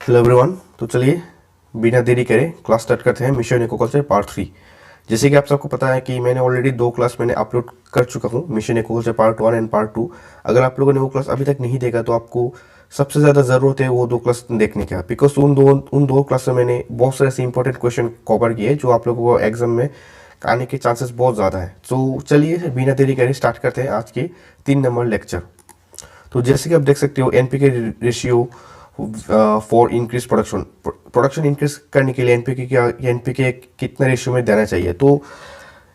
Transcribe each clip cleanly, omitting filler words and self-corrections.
Hello everyone. तो चलिए बिना देरी करे क्लास स्टार्ट करते हैं। Mission aquaculture part 3। जैसे कि आप सबको पता है कि मैंने ऑलरेडी 2 क्लास मैंने अपलोड कर चुका हूँ, mission aquaculture part 1 and part 2। अगर आप लोगों ने वो क्लास अभी तक नहीं देखा तो आपको सबसे ज़्यादा ज़रूरत है वो 2 क्लास देखने का, बिकॉज उन दो क्लास में मैंने बहुत सारे ऐसे इंपॉर्टेंट क्वेश्चन कवर किए जो आप लोगों को एग्जाम में आने के चांसेस बहुत ज़्यादा है। तो चलिए बिना देरी करे स्टार्ट करते हैं आज के 3 नंबर लेक्चर। तो जैसे कि आप देख सकते हो NPK ratio for increase production increase करने के लिए एनपीके कितना रेशियो में देना चाहिए। तो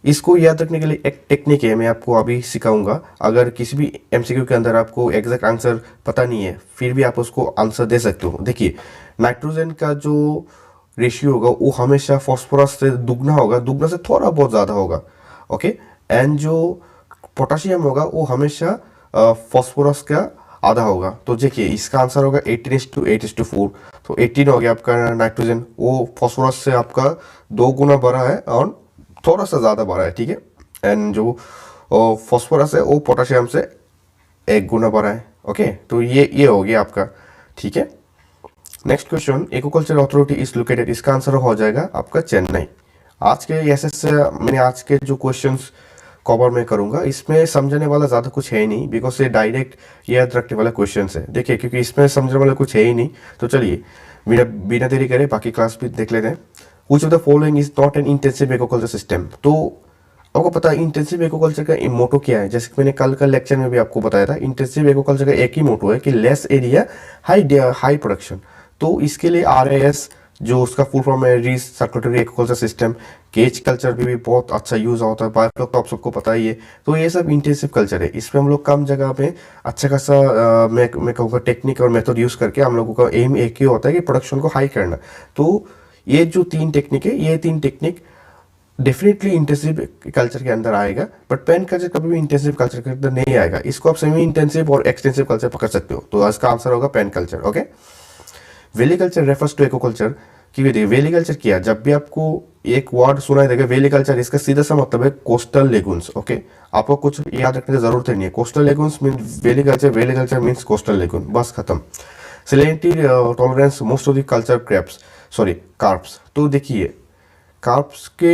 इसको याद रखने के लिए एक टेक्निक है, मैं आपको अभी सिखाऊंगा। अगर किसी भी एमसीक्यू के अंदर आपको एग्जैक्ट आंसर पता नहीं है फिर भी आप उसको आंसर दे सकते हो। देखिए, नाइट्रोजन का जो रेशियो होगा वो हमेशा फॉस्फोरस से दुगना होगा, दुगना से थोड़ा बहुत ज़्यादा होगा। ओके, एंड जो पोटाशियम होगा वो हमेशा फॉस्फोरस का आधा होगा। तो देखिए इसका आंसर होगा 18:8:4। तो 18 हो गया आपका नाइट्रोजन, वो फॉस्फोरस से आपका 2 गुना बड़ा है और थोड़ा सा ज़्यादा बड़ा है, ठीक है। एंड जो फॉस्फोरस है वो पोटाशियम से 1 गुना बड़ा है। ओके, तो ये हो गया आपका, ठीक है। Next question, aquaculture authority is located, इसका आंसर हो जाएगा आपका चेन्नई। आज के ऐसे से मैंने आज के जो क्वेश्चंस कवर में करूंगा इसमें समझने वाला ज़्यादा कुछ है ही नहीं, बिकॉज ये डायरेक्ट याद रखने वाला क्वेश्चन है। देखिए क्योंकि इसमें समझने वाला कुछ है ही नहीं, तो चलिए बिना बिना देरी करे बाकी क्लास भी देख लेते हैं। Which of the following is not an intensive aquaculture system. तो आपको पता है इंटेंसिव एक्वाकल्चर का मोटो क्या है। जैसे कि मैंने कल का लेक्चर में भी आपको बताया था, इंटेंसिव एक्वाकल्चर का एक ही मोटो है कि लेस एरिया हाई प्रोडक्शन। तो इसके लिए RAS जो उसका फुल फॉर्म है, recirculatory aquaculture system, cage culture भी बहुत अच्छा यूज होता है, बायोफ्लॉक तो आप सबको पता ही है। तो ये सब इंटेंसिव कल्चर है, इसमें हम लोग कम जगह पे अच्छा खासा मैं कहूँगा टेक्निक और मेथड यूज करके हम लोगों का एम एक ही होता है कि प्रोडक्शन को हाई करना। तो ये जो 3 टेक्निक है, ये 3 टेक्निक डेफिनेटली इंटेंसिव कल्चर के अंदर आएगा, बट पेन कल्चर कभी भी इंटेंसिव कल्चर के अंदर नहीं आएगा। इसको आप सेमी इंटेंसिव और एक्सटेंसिव कल्चर पकड़ सकते हो। तो इसका आंसर होगा pen culture. Okay, valliculture refers to aquaculture. कि वेलिकल्चर किया, जब भी आपको एक वर्ड सुनाई देगा वेलिकल्चर, इसका सीधा सा मतलब है कोस्टल लेगून्स। ओके, आपको कुछ याद रखने की जरूरत नहीं है। Coastal lagoons mean valliculture means coastal lagoon, बस खत्म। Salinity tolerance most of the culture carps. तो देखिए कार्प्स के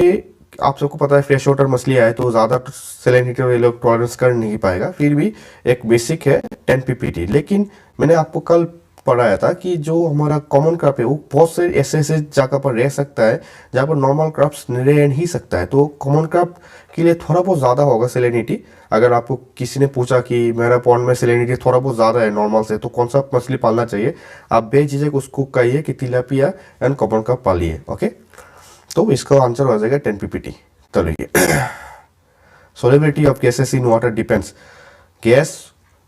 आप सबको पता है फ्रेश वाटर मछली आए तो ज़्यादा सैलिनिटी और टॉलरेंस कर नहीं पाएगा, फिर भी एक बेसिक है 10 ppt। लेकिन मैंने आपको कल पढ़ाया था कि जो हमारा कॉमन क्रॉप है वो बहुत से ऐसे जगह पर रह सकता है जहाँ पर नॉर्मल क्रॉप्स रह नहीं सकता है। तो कॉमन क्रॉप के लिए थोड़ा बहुत ज़्यादा होगा सैलिनिटी। अगर आपको किसी ने पूछा कि मेरा पॉन्ड में सैलिनिटी थोड़ा बहुत ज़्यादा है नॉर्मल से, तो कौन सा मछली पालना चाहिए, आप बेझिझक उसको कहिए कि तिलापिया एंड कॉमन क्रॉप पालिए। ओके, तो इसका आंसर हो जाएगा 10 ppt। चलिए, solubility of gases in water depends. Gas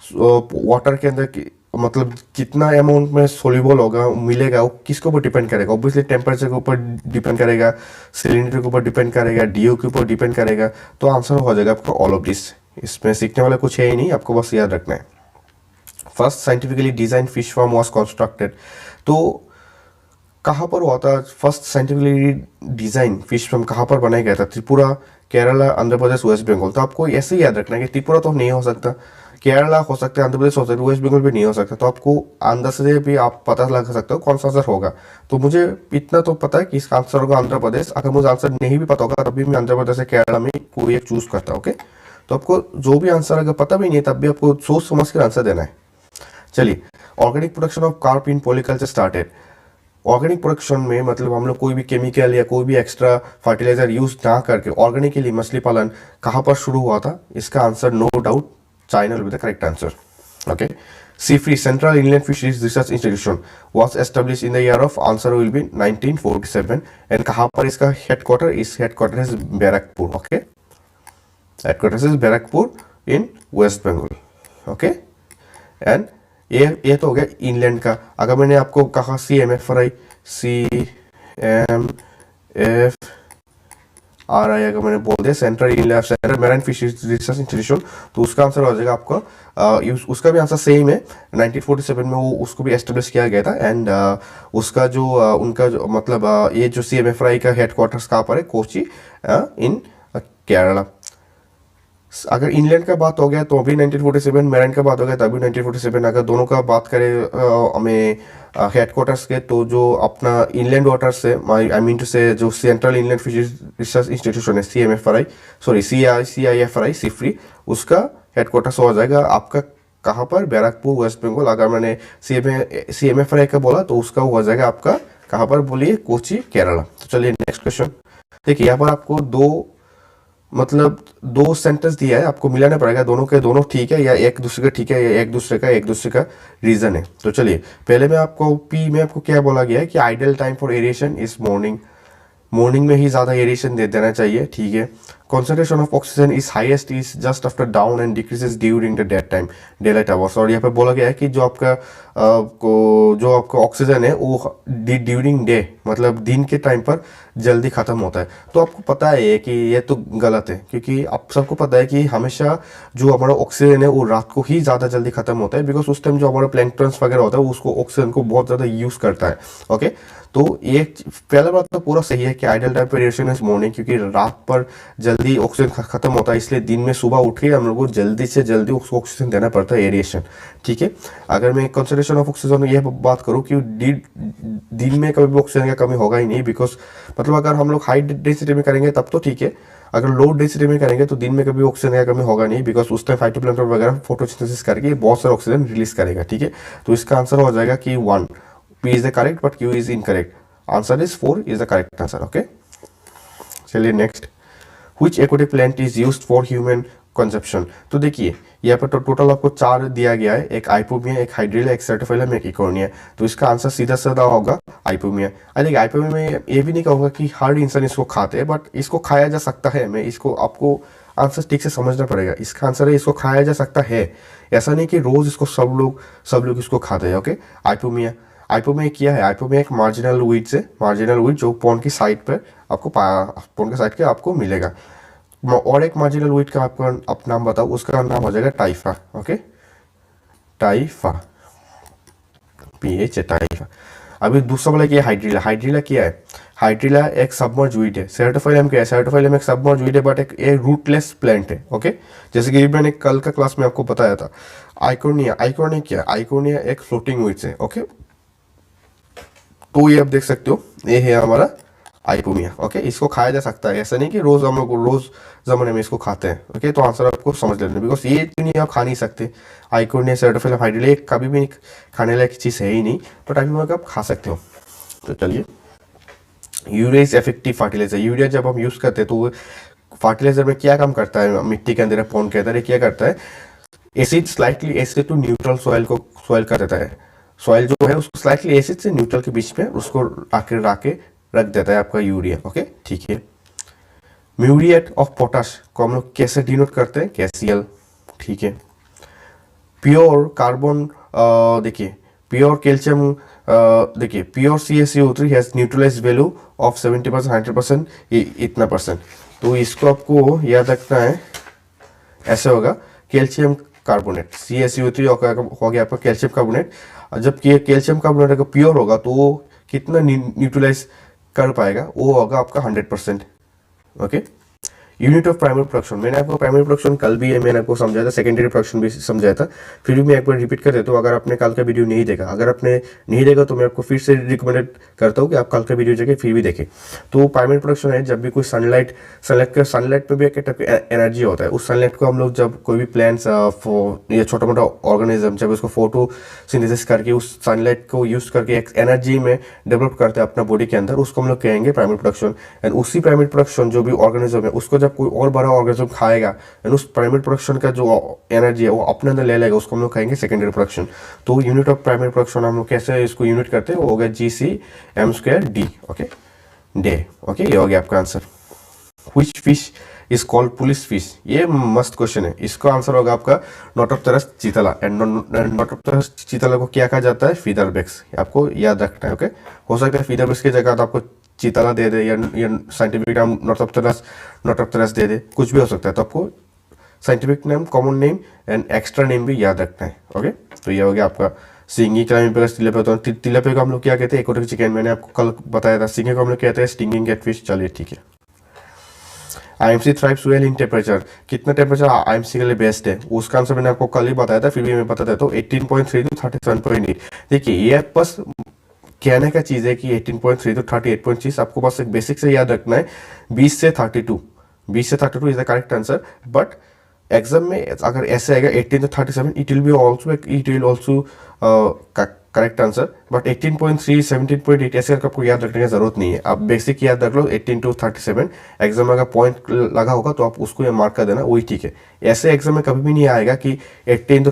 water के अंदर मतलब कितना अमाउंट में सोल्यूबल होगा मिलेगा वो किसके ऊपर डिपेंड करेगा। ऑब्वियसली टेम्परेचर के ऊपर डिपेंड करेगा, सैलिनिटी के ऊपर डिपेंड करेगा, DO के ऊपर डिपेंड करेगा। तो आंसर हो जाएगा आपका ऑल ऑफ दिस। इसमें सीखने वाला कुछ है ही नहीं, आपको बस याद रखना है। First scientifically design fish farm was constructed. तो कहाँ पर हुआ था first scientifically design fish farm, कहाँ पर बनाया गया था? त्रिपुरा, केरला, आंध्र प्रदेश, वेस्ट बंगाल। तो आपको ऐसे ही याद रखना है कि त्रिपुरा तो नहीं हो सकता, केरला हो सकता है, आंध्र प्रदेश हो सकता है, वेस्ट बंगाल भी नहीं हो सकता। तो आपको अंदर से भी आप पता लगा सकते हो कौन सा आंसर होगा। तो मुझे इतना तो पता है कि इसका आंसर होगा आंध्र प्रदेश। अगर मुझे आंसर नहीं भी पता होगा तभी मैं आंध्र प्रदेश से केरला में कोई एक चूज करता हूँ। ओके, तो आपको जो भी आंसर अगर पता भी नहीं है तब भी आपको सोच समझ कर आंसर देना है। चलिए, organic production of carp in polyculture started. Organic production में मतलब हम लोग कोई भी केमिकल या कोई भी एक्स्ट्रा फर्टिलाइजर यूज ना करके ऑर्गेनिकली मछली पालन कहाँ पर शुरू हुआ था? इसका answer no doubt China will be the correct answer. Okay, CIFRI central inland fisheries research institution was establish in the year of, answer will be 1947। And कहाँ पर इसका हेडक्वार्टर? इस headquarter is Barrackpore. Okay, headquarter is Barrackpore in West Bengal. Okay, and ये तो हो गया inland का। अगर मैंने आपको कहा CMFRI अगर मैंने बोल दिया central marine fisheries research institution, तो उसका आंसर हो जाएगा आपका उसका भी आंसर सेम है। 1947 में वो उसको भी एस्टेब्लिश किया गया था। एंड उसका जो उनका जो मतलब ये जो CMFRI का हेडक्वार्टर्स कहाँ पर है? कोची इन केरला। अगर इंग्लैंड का बात हो गया तो भी 1947, मैराइन का बात हो गया तभी 1947। अगर दोनों का बात करें हमें हेडक्वार्टर्स के, तो जो अपना इनलैंड वाटर्स है, आई मीन टू से जो central inland fisheries research institution है, CMFRI, सॉरी CIFRI, सिफरी, उसका हेडक्वार्टर्स हो जाएगा आपका कहाँ पर, बैरकपुर, वेस्ट बंगाल। अगर मैंने CMFRI का बोला तो उसका हो जाएगा आपका कहाँ पर बोलिए, कोची, केरला। तो चलिए नेक्स्ट क्वेश्चन देखिए। यहाँ पर आपको दो सेंटेंस दिया है, आपको मिलाना पड़ेगा दोनों के दोनों ठीक है या एक दूसरे का ठीक है या एक दूसरे का रीजन है। तो चलिए पहले में आपको पी में आपको क्या बोला गया है कि ideal time for aeration is morning, morning में ही ज़्यादा एरिएशन दे देना चाहिए, ठीक है। Concentration of oxygen is highest is just after dawn and decreases during the day time, day light hours. और यहाँ पे बोला गया है कि जो आपका ऑक्सीजन है वो ड्यूरिंग डे मतलब दिन के टाइम पर जल्दी खत्म होता है। तो आपको पता है कि ये तो गलत है, क्योंकि आप सबको पता है कि हमेशा जो हमारा ऑक्सीजन है वो रात को ही ज़्यादा जल्दी खत्म होता है, बिकॉज उस टाइम जो हमारा प्लैंक्टन्स वगैरह होता है वो उसको ऑक्सीजन को बहुत ज़्यादा यूज़ करता है। ओके, तो ये पहला बात तो पूरा सही है कि ideal time for aeration is morning, क्योंकि रात पर जल्दी ऑक्सीजन खत्म होता है, इसलिए दिन में सुबह उठ के हम लोग को जल्दी से जल्दी उसको ऑक्सीजन देना पड़ता है, एरिएशन, ठीक है। अगर मैं कंसंट्रेशन ऑफ ऑक्सीजन यह बात करूँ कि दिन में कभी भी ऑक्सीजन का कमी होगा ही नहीं, बिकॉज मतलब अगर हम लोग हाई डेंसिटी में करेंगे तब तो ठीक है, अगर लो डेंसिटी में करेंगे तो दिन में कभी ऑक्सीजन का कमी होगा नहीं, बिकॉज उस टाइम फाइटोप्लैंक्टन वगैरह फोटोसिंथेसिस करके बहुत सारा ऑक्सीजन रिलीज करेगा, ठीक है। तो इसका आंसर हो जाएगा कि 1, P is the correct but Q is incorrect, answer is 4 is the correct answer. Okay, चलिए next, which aquatic plant is used for human consumption. तो देखिए यहाँ पर टोटल आपको 4 दिया गया है, एक आइपोमिया, एक हाइड्रिला, एक सर्टिफाइलम, एक इकोर्निया। तो इसका आंसर सीधा साधा होगा आइपोमिया। अरे आइपोमिया में ये भी नहीं कहूँगा कि हर इंसान इसको खाते हैं, बट इसको खाया जा सकता है। मैं इसको आपको आंसर ठीक से समझना पड़ेगा। इसका आंसर है इसको खाया जा सकता है, ऐसा नहीं कि रोज इसको सब लोग इसको खाते हैं। ओके, आइपोमिया क्या है? आइपोमिया एक मार्जिनल वीड्स है, मार्जिनल वीड जो पोन की साइड पर आपको पोन के साइड के आपको मिलेगा। और एक मार्जिनल वीड का आपका आप नाम बताओ, उसका नाम हो जाएगा टाइफा। Okay, टाइफा, PH टाइफा। अभी दूसरा बोला कि हाइड्रिला। हाइड्रिला क्या है? हाइड्रिला एक सबमर्ज वीड है। सेरेटोफाइलम क्या है? सेरेटोफाइलम एक सबमर्ज वीड है बट एक रूटलेस प्लांट है। ओके, जैसे कि मैंने कल का क्लास में आपको बताया था। आइकोनिया क्या है? आइकोनिया एक फ्लोटिंग वीड्स है। ओके, तो ये आप देख सकते हो, ये है हमारा आइपोमिया। ओके, इसको खाया जा सकता है, ऐसा नहीं कि रोज हम लोग रोज जमाने में इसको खाते हैं। ओके, तो आंसर आपको समझ लेना, बिकॉज ये तो नहीं आप खा नहीं सकते। आइकोनिया, सेरेटोफाइलम, हाइड्रिला कभी भी खाने लायक चीज़ है ही नहीं, बट आइपोमिया आप खा सकते हो। तो चलिए, urea is effective fertiliser. Urea जब हम यूज करते हैं तो फर्टिलाइजर में क्या काम करता है? मिट्टी के अंदर, पौन के अंदर क्या करता है? Acid, slightly acid to neutral soil कर देता है। सॉइल जो है उसको स्लाइटली एसिड से न्यूट्रल के बीच में उसको आके रख देता है आपका यूरिया। ओके, ठीक है। म्यूरिएट ऑफ पोटाश को हम लोग कैसे डिनोट करते हैं? KCl, ठीक है। प्योर कार्बन, देखिए प्योर कैल्शियम, देखिए pure CaCO3 has neutralise value of 70%, 100%, इतना परसेंट। तो इसको आपको याद रखना है, ऐसे होगा कैल्शियम कार्बोनेट, CaCO3 हो गया आपका कैल्शियम कार्बोनेट। जब कैल्शियम कार्बोनेट अगर प्योर होगा तो वो कितना न्यूट्रलाइज कर पाएगा? वो होगा आपका 100%। Okay, unit of primary production, मैंने आपको प्राइमरी प्रोडक्शन कल भी है मैंने आपको समझाया था, सेकेंडरी प्रोडक्शन भी समझाया था, फिर भी मैं एक बार रिपीट कर देता हूँ। अगर आपने कल का वीडियो नहीं देखा, अगर आपने नहीं देखा तो मैं आपको फिर से रिकमेंडेड करता हूँ कि आप कल का वीडियो जाके फिर भी देखें। तो प्राइमरी प्रोडक्शन है जब भी कोई सनलाइट में भी एक टाइप का एनर्जी होता है, उस सनलाइट को हम लोग जब कोई भी प्लांट्स या छोटा मोटा ऑर्गेनिज्म जब उसको फोटोसिंथेसिस करके उस सनलाइट को यूज करके एक एनर्जी में डेवलप करते हैं अपना बॉडी के अंदर, उसको हम लोग कहेंगे प्राइमरी प्रोडक्शन। एंड उसी प्राइमरी प्रोडक्शन जो भी ऑर्गेनिज्म है उसको जब कोई और बड़ा ऑर्गेनिज्म खाएगा एंड उस प्राइमरी प्रोडक्शन का जो एनर्जी है वो अपने अंदर ले लेगा, उसको हम लोग कहेंगे सेकेंडरी प्रोडक्शन। तो यूनिट ऑफ प्राइमरी प्रोडक्शन हम लोग कैसे इसको यूनिट करते हैं, वो हो गया GCm²D। Okay, day. ओके, ये हो गया आपका answer. Which fish is called police fish? ये मस्त क्वेश्चन है। इसका आंसर होगा आपका नोटोप्टेरस चितला। एंड नोटोप्टेरस चितला को क्या कहा जाता है? फीदरबैक्स। आपको याद रखना है। ओके, हो सकता है फीदरबैक्स की जगह आपको चितला दे दे या साइंटिफिक नाम नोटोप्टेरस दे दे, कुछ भी हो सकता है। तो आपको scientific name, common name and extra name भी याद रखना है। ओके, तो ये हो गया आपका सिंगी, क्लाइमिपेगस, तिलापिया। तो तिलापिया को हम लोग क्या कहते हैं? Aquatic chicken. मैंने आपको कल बताया था। सिंगी को हम लोग कहते हैं स्टिंगिंग कैटफिश। चलिए ठीक है। IMC thrives well in temperature, कितना टेम्परेचर आईएमसी के लिए बेस्ट है उसका आंसर मैंने आपको कल ही बताया था, फिर भी मैं बता देता हूँ 18.3 टू 37.8। देखिए ये बस कहने का चीज़ है कि 18.3 टू 38.6 आपको बस एक बेसिक से याद रखना है। 20 से 32, 20 से 32 is the correct answer. But exam में अगर ऐसे आएगा 18 to 37 it will also correct answer. But 18.3 17.8 ऐसे आपको याद रखने की जरूरत नहीं है, आप बेसिक याद रख लो 18 टू 37। एग्जाम में अगर पॉइंट लगा होगा तो आप उसको मार्क कर देना, वही ठीक है। ऐसे एग्जाम में कभी भी नहीं आएगा कि 18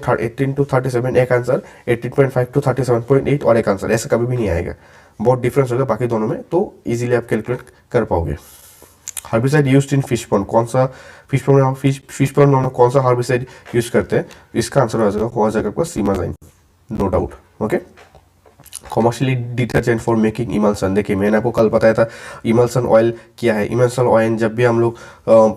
टू 37 एक आंसर, 18.5 टू 37.8 और एक आंसर, ऐसा कभी भी नहीं आएगा। बहुत डिफरेंस होगा बाकी दोनों में, तो इजीली आप कैलकुलेट कर पाओगे। Herbicide used in fish pond, कौन सा फिश पॉन्ड में कौन सा हर्बिसाइड यूज करते हैं? इसका आंसर हो जाएगा आपका सीमाज़ाइन, no doubt. Okay, commercially detergent for making emulsion. देखिए मैंने आपको कल बताया था इमल्सन ऑयल क्या है। इमल्सन ऑयल जब भी हम लोग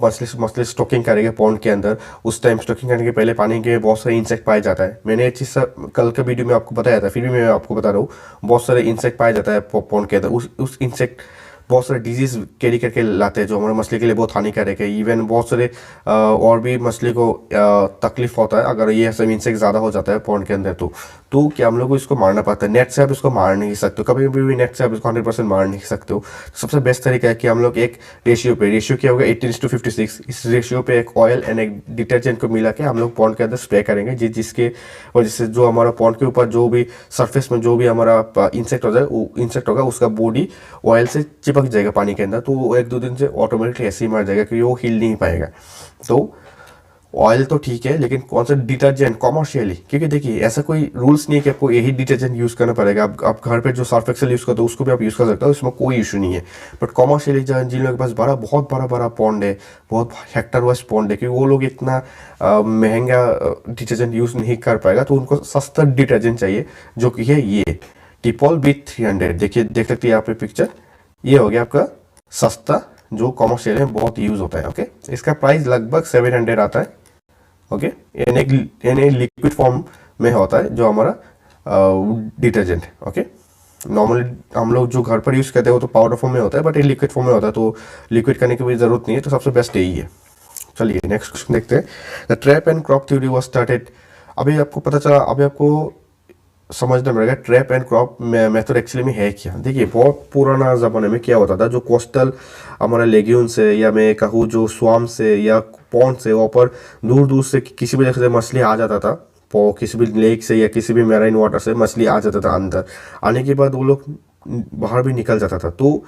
मछली स्टॉकिंग करेंगे पॉन्ड के अंदर, उस टाइम स्टॉकिंग करने के पहले पानी के बहुत सारे इंसेक्ट पाया जाता है। मैंने ये चीज़ कल के वीडियो में आपको बताया था, फिर भी मैं आपको बता रहा हूँ। बहुत सारे इंसेक्ट पाया जाता है पॉन्ड के अंदर, उस इंसेक्ट बहुत सारे डिजीज कैरी करके लाते हैं जो हमारे मछली के लिए बहुत हानिकारक है। इवन बहुत सारे और भी मछली को तकलीफ होता है अगर ये सब इंसेक्ट ज़्यादा हो जाता है पॉन्ड के अंदर। तो क्या हम लोग को इसको मारना पड़ता है? नेट से आप इसको मार नहीं सकते हो, कभी भी नेट से आप इसको 100% मार नहीं सकते हो। सबसे बेस्ट तरीका है कि हम लोग एक रेशियो क्या होगा 18:56, इस रेशियो पे एक ऑयल एंड एक डिटर्जेंट को मिला के हम लोग पॉन्ड के अंदर स्प्रे करेंगे, जिसके वजह से जो हमारा पॉन्ड के ऊपर जो भी सरफेस में जो भी हमारा इंसेक्ट हो जाए, वो इंसेक्ट होगा उसका बॉडी ऑयल से चिपक जाएगा पानी के अंदर, तो वो 1-2 दिन से ऑटोमेटिकली ऐसे ही मर जाएगा क्योंकि वो हिल नहीं पाएगा। तो ऑयल तो ठीक है, लेकिन कौन सा डिटर्जेंट कॉमर्शियली, क्योंकि देखिए ऐसा कोई रूल्स नहीं है कि आपको यही डिटर्जेंट यूज़ करना पड़ेगा। आप घर पे जो सर्फ एक्सेल यूज़ करते हो उसको भी आप यूज़ कर सकते हो, इसमें कोई इशू नहीं है। बट कॉमर्शियली जिन लोगों के पास बहुत बड़ा पॉन्ड है, बहुत हेक्टर वाइज पॉन्ड है, क्योंकि वो लोग इतना महंगा डिटर्जेंट यूज़ नहीं कर पाएगा, तो उनको सस्ता डिटर्जेंट चाहिए, जो कि है ये टिपॉल B300। देखिए देख सकते हैं यहाँ पे पिक्चर, ये हो गया आपका सस्ता जो कॉमर्शियल में बहुत यूज होता है। ओके, इसका प्राइस लगभग 700 आता है। ओके, यानी लिक्विड फॉर्म में होता है जो हमारा डिटर्जेंट। ओके, नॉर्मली हम लोग जो घर पर यूज करते हैं वो तो पाउडर फॉर्म में होता है, बट ये लिक्विड फॉर्म में होता है, तो लिक्विड करने की भी जरूरत नहीं है, तो सबसे बेस्ट यही है। चलिए नेक्स्ट क्वेश्चन देखते हैं। The trap and crop theory was started. अभी आपको पता चला, अभी आपको समझना पड़ेगा trap and crop method actually में है क्या। देखिए बहुत पुराना ज़माने में क्या होता था, जो कोस्टल हमारा लेग्यून से, या मैं कहूँ जो स्वाम से या पॉन्ड से, वहाँ पर दूर से किसी भी जगह से मछली आ जाता था, किसी भी लेक से या किसी भी मैराइन वाटर से मछली आ जाता था अंदर। आने के बाद वो लोग बाहर भी निकल जाता था। तो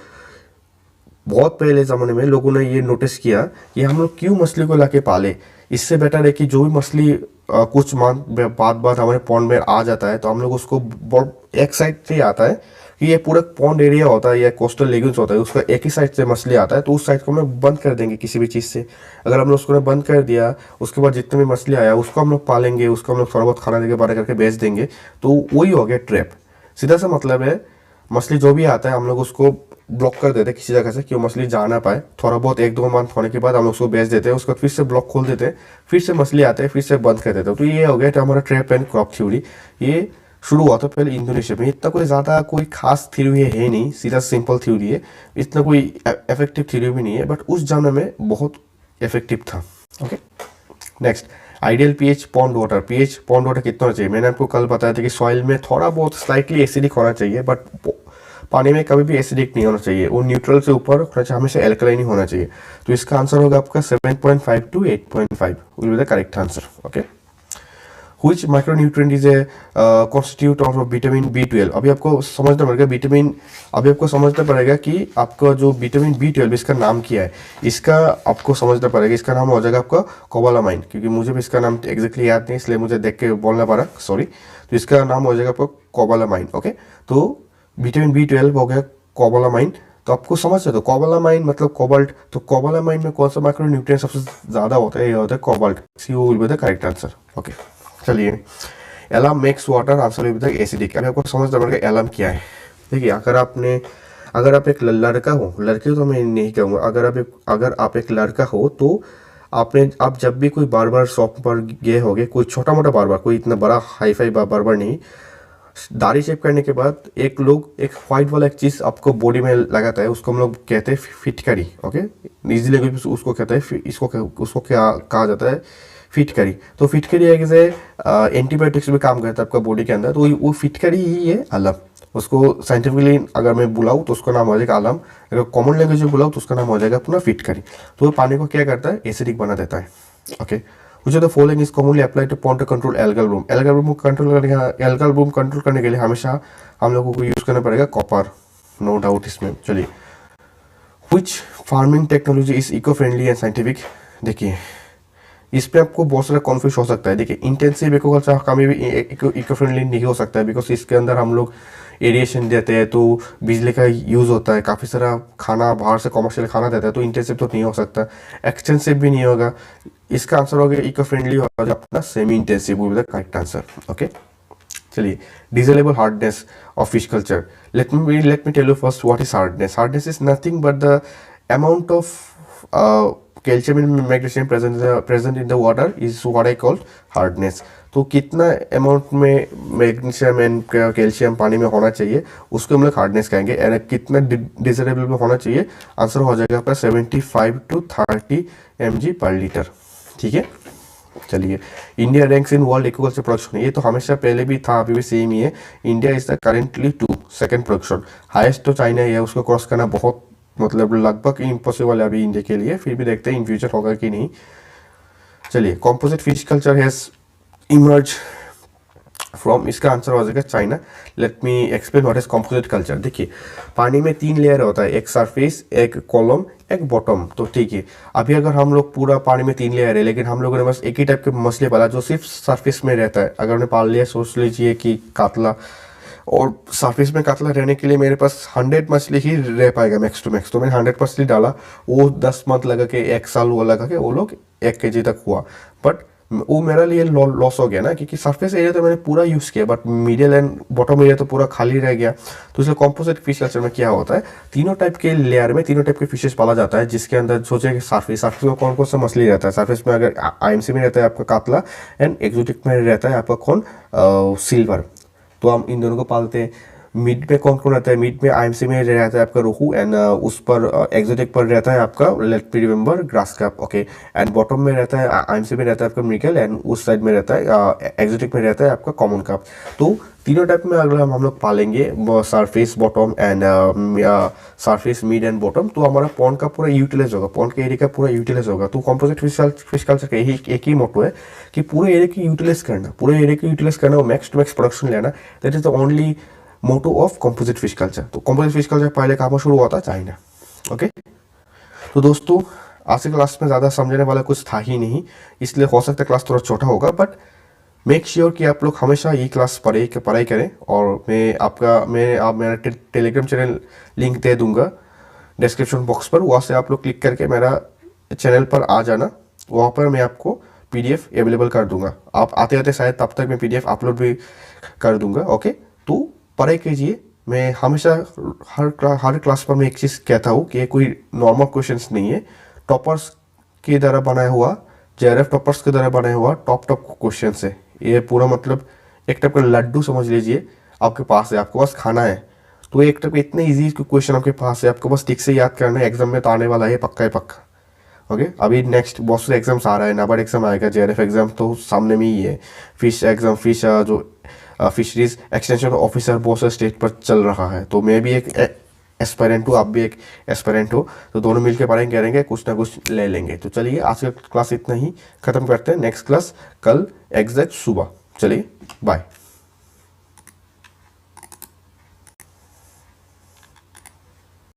बहुत पहले ज़माने में लोगों ने ये नोटिस किया कि हम लोग क्यों मछली को लाके पाले, इससे बेटर है कि जो भी मछली कुछ मंथ बाद हमारे पॉन्ड में आ जाता है, तो हम लोग उसको एक साइड से आता है कि ये पूरा पॉन्ड एरिया होता है या कोस्टल लेग्यून्स होता है, उसका एक ही साइड से मछली आता है, तो उस साइड को हम लोग बंद कर देंगे किसी भी चीज़ से। अगर हम लोग उसको बंद कर दिया, उसके बाद जितने भी मछली आया उसको हम लोग पालेंगे, उसको हम लोग थोड़ा बहुत खाना देके बड़ा करके बेच देंगे, तो वही हो गया ट्रैप। सीधा सा मतलब है मछली जो भी आता है हम लोग उसको ब्लॉक कर देते हैं किसी जगह से कि वो मछली जा ना पाए। थोड़ा बहुत 1-2 मंथ होने के बाद हम लोग उसको बेच देते हैं, उसको फिर से ब्लॉक खोल देते हैं, फिर से मछली आते हैं, फिर से बंद कर देते हैं। तो ये हो गया हमारा ट्रैप एंड क्रॉप थ्योरी। ये शुरू हुआ था पहले इंडोनेशिया में। इतना कोई ज़्यादा कोई खास थ्योरी है नहीं, सीधा सिंपल थ्योरी है, इतना कोई इफेक्टिव थ्योरी भी नहीं है, बट उस जमाने में बहुत इफेक्टिव था। Okay, next ideal pH pond water. PH pond water कितना होना चाहिए? मैंने आपको कल बताया था कि सॉइल में थोड़ा बहुत स्लाइटली एसिडिक होना चाहिए, बट पानी में कभी भी एसिडिक नहीं होना चाहिए, वो न्यूट्रल से ऊपर होना चाहिए, हमेशा एल्कलाइन ही होना चाहिए। तो इसका आंसर होगा आपका 7.5 to 8.5 will be the correct answer. Okay, which micronutrient is a constitute of vitamin B12। अभी आपको समझना पड़ेगा कि आपका जो विटामिन B12 इसका नाम क्या है, इसका आपको समझना पड़ेगा। इसका नाम हो जाएगा आपका कोबालामाइन, क्योंकि मुझे भी इसका नाम एग्जैक्टली याद नहीं, इसलिए मुझे देख के बोलना पड़ा, सॉरी। तो इसका नाम हो जाएगा आपका कोबालामाइन। ओके, तो विटामिन B12 हो गया कोबालामाइन। तो आपको समझ सकते हो कोबालामाइन मतलब कोबाल्ट, तो कोबालामाइन में कौन सा माइक्रोन्यूट्रिएंट सबसे ज़्यादा होता है? ये होता है cobalt. CO will be the correct answer. Okay, चलिए alum makes water, answer will be the acidic. अभी आपको समझना पड़ेगा एलम क्या है। देखिए अगर आप एक लड़का हो, लड़के तो मैं नहीं कहूँगा, अगर आप एक लड़का हो तो आप जब भी कोई बार शॉप पर गए होगे, कोई छोटा मोटा बार, कोई इतना बड़ा हाई फाई बार नहीं, दाढ़ी शेप करने के बाद एक लोग एक व्हाइट वाला एक चीज़ आपको बॉडी में लगाता है, उसको हम लोग कहते हैं फिटकरी। ओके, इजी लैंग्वेज में उसको कहते हैं, उसको क्या कहा जाता है, फिटकरी। तो फिटकरी एक से एंटीबायोटिक्स में काम करता है आपका बॉडी के अंदर, तो वो फिटकरी ही है आलम। उसको साइंटिफिकली अगर मैं बुलाऊँ तो उसका नाम हो जाएगा आलम, अगर कॉमन लैंग्वेज में बुलाऊँ तो उसका नाम हो जाएगा अपना फिटकरी। तो वो पानी को क्या करता है, एसिडिक बना देता है। Okay, which of the following is commonly applied to pond to control algal bloom? algal bloom control करने के लिए हमेशा हम लोगों को यूज करना पड़ेगा कॉपर, नो डाउट इसमें। चलिए, which farming technology is eco friendly and scientific? देखिए इस पे आपको बहुत सारा कॉन्फ्यूज हो सकता है। देखिए, इंटेंसिव एग्रीकल्चर कभी भी इको फ्रेंडली नहीं हो सकता है, बिकॉज इसके अंदर हम लोग एरिएशन देते हैं, तो बिजली का यूज़ होता है, काफ़ी सारा खाना बाहर से कॉमर्शियल खाना देता है, तो इंटेंसिव तो नहीं हो सकता, एक्सटेंसिव भी नहीं होगा। इसका आंसर हो गया इको फ्रेंडली होगा अपना semi intensive with the correct answer. Okay, चलिए, desirable hardness of fish culture. Let me tell you first what is hardness. Hardness is nothing but the amount of calcium and magnesium present in the water is what I call hardness. तो कितना amount में magnesium and calcium पानी में होना चाहिए उसको हम लोग हार्डनेस कहेंगे। एंड कितना डिजरेबल में होना चाहिए, आंसर हो जाएगा आपका 75 to 30 mg पर लीटर। ठीक है, चलिए, India ranks in world agriculture production. ये तो हमेशा पहले भी था, अभी भी सेम ही है। India is the currently 2 second production, highest तो चाइना है, उसको क्रॉस करना बहुत मतलब लगभग इम्पॉसिबल है अभी इंडिया के लिए, फिर भी देखते हैं इन फ्यूचर होगा कि नहीं। चलिए, composite fish culture has emerge from, इसका आंसर हो जाएगा China. Let me explain what is composite culture. देखिए, पानी में 3 लेयर होता है, एक सरफेस, एक कॉलम, एक बॉटम। तो ठीक है, अभी अगर हम लोग पूरा पानी में 3 लेयर है, लेकिन हम लोगों ने बस एक ही टाइप के मछली पाला जो सिर्फ सरफेस में रहता है। अगर हमने पाल लिया, सोच लीजिए कि कातला, और सरफेस में कातला रहने के लिए मेरे पास 100 मछली ही रह पाएगा मैक्स टू मैक्स। तो मैंने 100 मछली डाला, वो 10 मंथ लगा के 1 साल वो लगा के वो लोग 1 kg तक हुआ, बट वो मेरे लिए लॉस हो गया ना, क्योंकि सरफेस एरिया तो मैंने पूरा यूज़ किया, but middle and bottom area तो पूरा खाली रह गया। तो इसलिए कॉम्पोजिट फिश कल्चर में क्या होता है, तीनों टाइप के लेयर में तीनों टाइप के फिशेस पाला जाता है, जिसके अंदर सोचे कि सरफेस में कौन कौन सा मछली रहता है। सरफेस में अगर आईएमसी में रहता है आपका कातला, एंड एक्जोटिक में रहता है आपका कौन, सिल्वर। तो हम इन दोनों को पालते हैं। मिड में कौन कौन रहता है, मिड में आईएमसी में रहता है आपका रोहू, एंड उस पर एक्जोटिक पर रहता है आपका, let me remember, grass cap. Okay, and bottom में रहता है आईएमसी में रहता है आपका मृगल, एंड उस साइड में रहता है एक्जोटिक में रहता है आपका कॉमन कैप। तो तीनों टाइप में अगर हम लोग पालेंगे, surface, bottom and surface, mid and bottom, तो हमारा पॉन्ड का पूरा यूटिलाइज होगा, पॉन्ड के एरिया का पूरा यूटिलाइज होगा। तो कॉम्पोजिट फिश कल्चर का एक ही मोटो है कि पूरे एरिया की यूटिलाइज करना, पूरे एरिया की यूटिलाइज करना और मैक्स टू मैक्स प्रोडक्शन लेना। That is the only motto of composite fish culture. तो कॉम्पोजिट फिश कल्चर पहले कहाँ शुरू हुआ था, चाइना। ओके, तो दोस्तों आज की क्लास में ज़्यादा समझने वाला कुछ था ही नहीं, इसलिए हो सकता है क्लास थोड़ा छोटा होगा, बट मेक श्योर कि आप लोग हमेशा ये क्लास पढ़ाई करें। और मैं मेरा टेलीग्राम चैनल लिंक दे दूंगा डिस्क्रिप्शन बॉक्स पर, वहाँ से आप लोग क्लिक करके मेरा चैनल पर आ जाना, वहाँ पर मैं आपको PDF अवेलेबल कर दूंगा। आप आते आते शायद तब तक मैं PDF अपलोड भी कर दूंगा। ओके, तो पढ़ाई कीजिए। मैं हमेशा हर क्लास पर मैं एक चीज़ कहता हूँ कि कोई नॉर्मल क्वेश्चंस नहीं है, टॉपर्स के द्वारा बनाया हुआ, JRF टॉपर्स के द्वारा बनाया हुआ टॉप क्वेश्चन है। ये पूरा मतलब एक टाइप का लड्डू समझ लीजिए आपके पास है, आपको बस खाना है। तो एक टाइप का इतने ईजी क्वेश्चन आपके पास है, आपको बस ठीक से याद करना है, एग्जाम में तो आने वाला है पक्का है पक्का। ओके, अभी नेक्स्ट बहुत से एग्जाम्स आ रहा है, नाबार्ड एग्जाम आएगा, JRF एग्जाम तो सामने में ही है, फिश एग्जाम, जो फिशरीज एक्सटेंशन ऑफिसर बहुत से स्टेट पर चल रहा है। तो मैं भी एक एस्पायरेंट हूँ, आप भी एक एस्पायरेंट हो, तो दोनों मिलकर पढ़ेंगे, करेंगे, कुछ ना कुछ ले लेंगे। तो चलिए आज का क्लास इतना ही खत्म करते हैं, नेक्स्ट क्लास कल एग्जैक्ट सुबह। चलिए बाय।